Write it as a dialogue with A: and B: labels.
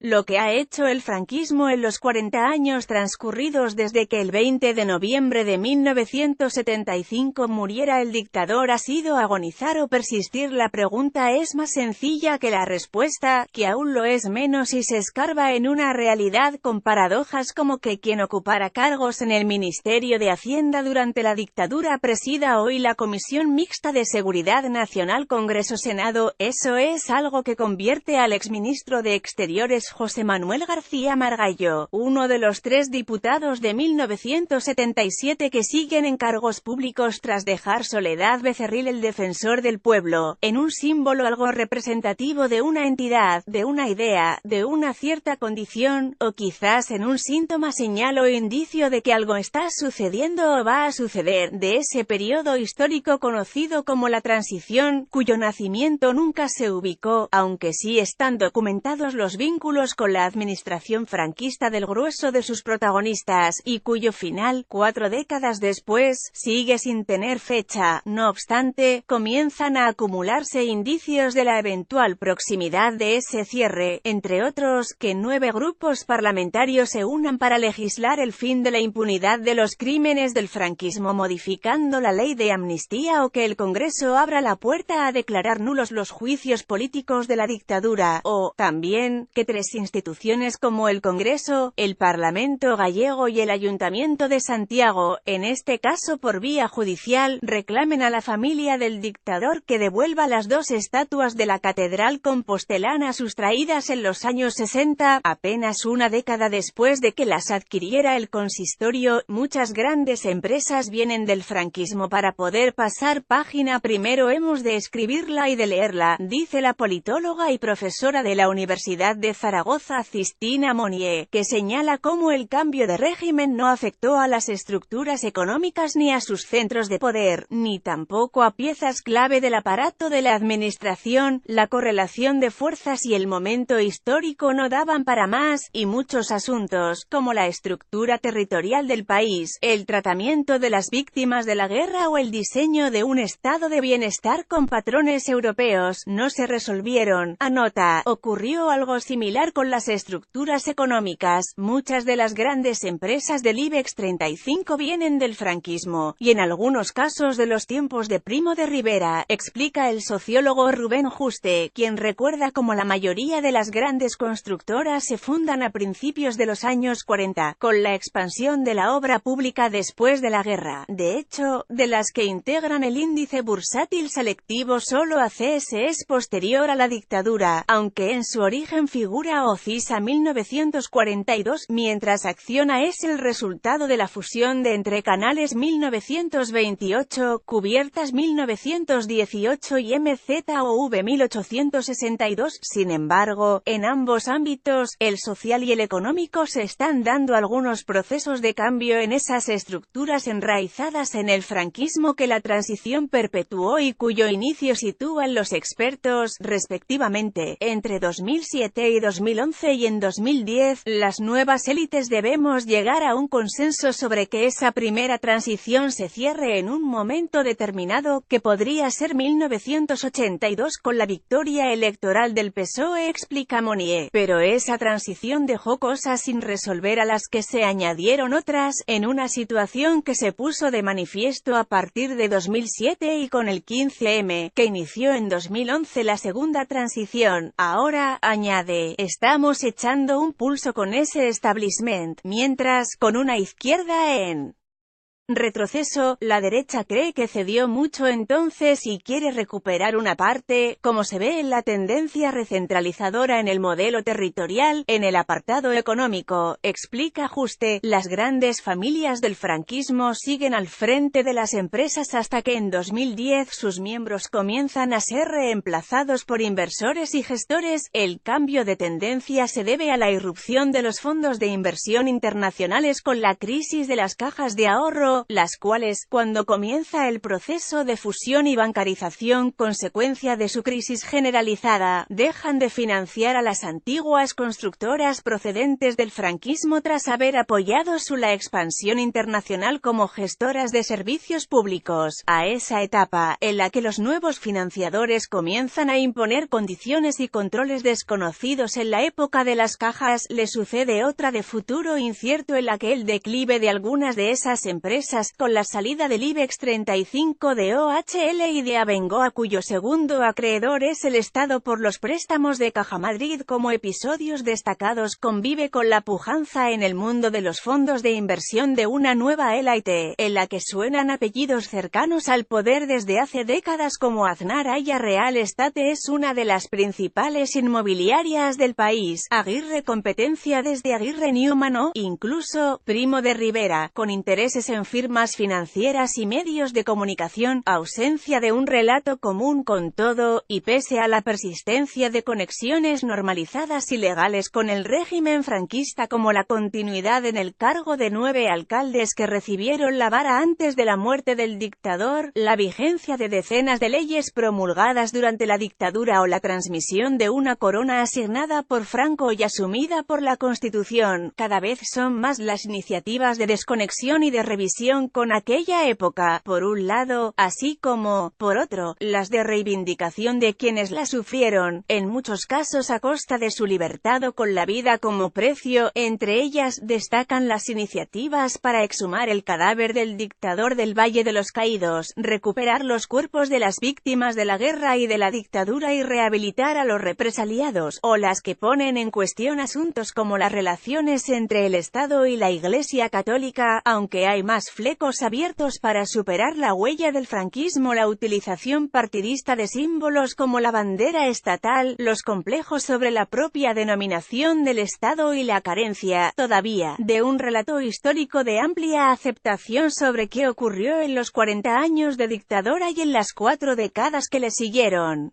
A: Lo que ha hecho el franquismo en los 40 años transcurridos desde que el 20 de noviembre de 1975 muriera el dictador ha sido agonizar o persistir. La pregunta es más sencilla que la respuesta, que aún lo es menos si se escarba en una realidad con paradojas como que quien ocupara cargos en el Ministerio de Hacienda durante la dictadura presida hoy la Comisión Mixta de Seguridad Nacional Congreso-Senado. Eso es algo que convierte al exministro de Exteriores José Manuel García Margallo, uno de los 3 diputados de 1977 que siguen en cargos públicos tras dejar Soledad Becerril, el defensor del pueblo, en un símbolo algo representativo de una entidad, de una idea, de una cierta condición, o quizás en un síntoma, señal o indicio de que algo está sucediendo o va a suceder, de ese periodo histórico conocido como la transición, cuyo nacimiento nunca se ubicó, aunque sí están documentados los vínculos con la administración franquista del grueso de sus protagonistas, y cuyo final, 4 décadas después, sigue sin tener fecha. No obstante, comienzan a acumularse indicios de la eventual proximidad de ese cierre, entre otros, que 9 grupos parlamentarios se unan para legislar el fin de la impunidad de los crímenes del franquismo modificando la ley de amnistía, o que el Congreso abra la puerta a declarar nulos los juicios políticos de la dictadura, o, también, que 3 instituciones como el Congreso, el Parlamento gallego y el Ayuntamiento de Santiago, en este caso por vía judicial, reclamen a la familia del dictador que devuelva las 2 estatuas de la Catedral Compostelana sustraídas en los años 60, apenas una década después de que las adquiriera el consistorio. Muchas grandes empresas vienen del franquismo para poder pasar página. Primero hemos de escribirla y de leerla, dice la politóloga y profesora de la Universidad de Zaragoza, Cristina Monnier, que señala cómo el cambio de régimen no afectó a las estructuras económicas ni a sus centros de poder, ni tampoco a piezas clave del aparato de la administración. La correlación de fuerzas y el momento histórico no daban para más, y muchos asuntos, como la estructura territorial del país, el tratamiento de las víctimas de la guerra o el diseño de un estado de bienestar con patrones europeos, no se resolvieron. Anota, ocurrió algo similar con las estructuras económicas. Muchas de las grandes empresas del IBEX 35 vienen del franquismo, y en algunos casos de los tiempos de Primo de Rivera, explica el sociólogo Rubén Juste, quien recuerda cómo la mayoría de las grandes constructoras se fundan a principios de los años 40, con la expansión de la obra pública después de la guerra. De hecho, de las que integran el índice bursátil selectivo, solo ACS es posterior a la dictadura, aunque en su origen figura OCISA 1942, mientras Acciona es el resultado de la fusión de Entre Canales 1928, Cubiertas 1918 y MZOV 1862. Sin embargo, en ambos ámbitos, el social y el económico, se están dando algunos procesos de cambio en esas estructuras enraizadas en el franquismo que la transición perpetuó y cuyo inicio sitúan los expertos, respectivamente, entre 2007 y 2011 y en 2010, las nuevas élites. Debemos llegar a un consenso sobre que esa primera transición se cierre en un momento determinado, que podría ser 1982 con la victoria electoral del PSOE, explica Monnier. Pero esa transición dejó cosas sin resolver a las que se añadieron otras, en una situación que se puso de manifiesto a partir de 2007 y con el 15M, que inició en 2011 la segunda transición. Ahora, añade, estamos echando un pulso con ese establishment, mientras, con una izquierda en retroceso, la derecha cree que cedió mucho entonces y quiere recuperar una parte, como se ve en la tendencia recentralizadora en el modelo territorial. En el apartado económico, explica Juste, las grandes familias del franquismo siguen al frente de las empresas hasta que en 2010 sus miembros comienzan a ser reemplazados por inversores y gestores. El cambio de tendencia se debe a la irrupción de los fondos de inversión internacionales con la crisis de las cajas de ahorro, V, las cuales, cuando comienza el proceso de fusión y bancarización consecuencia de su crisis generalizada, dejan de financiar a las antiguas constructoras procedentes del franquismo tras haber apoyado la expansión internacional como gestoras de servicios públicos. A esa etapa, en la que los nuevos financiadores comienzan a imponer condiciones y controles desconocidos en la época de las cajas, le sucede otra de futuro incierto en la que el declive de algunas de esas empresas, con la salida del IBEX 35 de OHL y de Abengoa, cuyo segundo acreedor es el Estado por los préstamos de Caja Madrid, como episodios destacados, convive con la pujanza en el mundo de los fondos de inversión de una nueva élite, en la que suenan apellidos cercanos al poder desde hace décadas como Aznar. Haya Real Estate es una de las principales inmobiliarias del país, Aguirre Competencia desde Aguirre Newman o, incluso, Primo de Rivera, con intereses en firmas financieras y medios de comunicación, ausencia de un relato común con todo, y pese a la persistencia de conexiones normalizadas y legales con el régimen franquista como la continuidad en el cargo de 9 alcaldes que recibieron la vara antes de la muerte del dictador, la vigencia de decenas de leyes promulgadas durante la dictadura o la transmisión de una corona asignada por Franco y asumida por la Constitución, cada vez son más las iniciativas de desconexión y de revisión con aquella época, por un lado, así como, por otro, las de reivindicación de quienes la sufrieron, en muchos casos a costa de su libertad o con la vida como precio. Entre ellas destacan las iniciativas para exhumar el cadáver del dictador del Valle de los Caídos, recuperar los cuerpos de las víctimas de la guerra y de la dictadura y rehabilitar a los represaliados, o las que ponen en cuestión asuntos como las relaciones entre el Estado y la Iglesia Católica, aunque hay más flecos abiertos para superar la huella del franquismo, la utilización partidista de símbolos como la bandera estatal, los complejos sobre la propia denominación del Estado y la carencia, todavía, de un relato histórico de amplia aceptación sobre qué ocurrió en los 40 años de dictadura y en las 4 décadas que le siguieron.